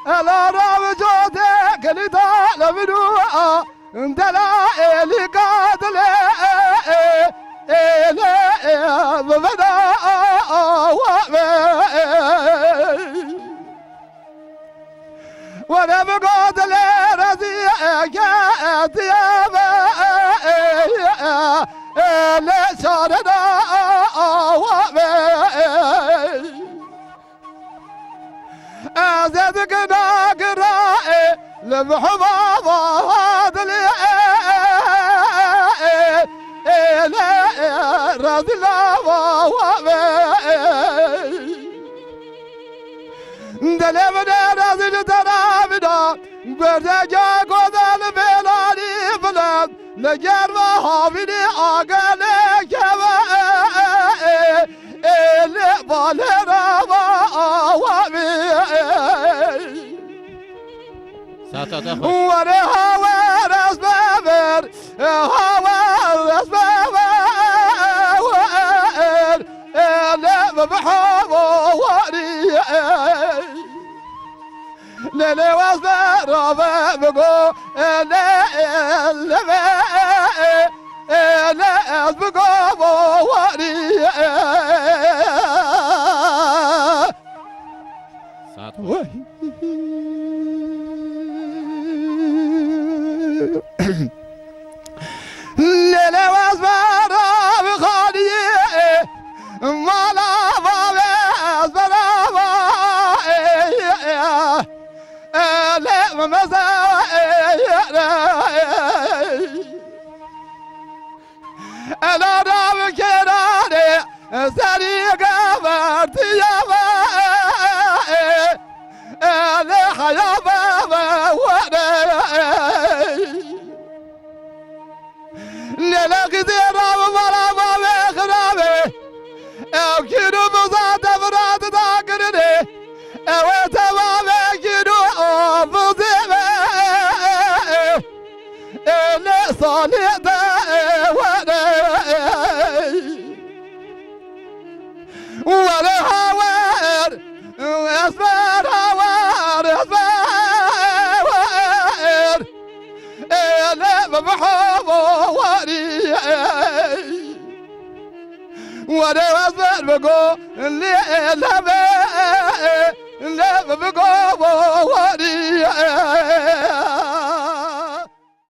ألا رابجوتي كليتا لبنو اندلا إلي قادل إلي ببدا وانا بقادل رزي كاتيابا إلي شارنا أزيدك ناقرائي لمحبابا هادلي راضي الله دلمنا راضي لترامنا برجع قدال بلاني بلاد لجر وحافظي آقالي كما اللي بالنا وانا هوا راس بابر هوا راس بابر لا بحب واري لا لا واسبر بقو لا لا لا بقو واري لا واسبر بخالي ما لا واسبر لا مزا انا راب كراني سري قبرت يا لا حيا بابا وانا لا قدير ولا ما خرابي او كيلو مزاد فراد ذاكرني او تمام كيلو بوزيبه لا صالح وانا ولا هوار اصبر هوار اصبر لا بحب واري وانا اصبر بقول لا لا بقول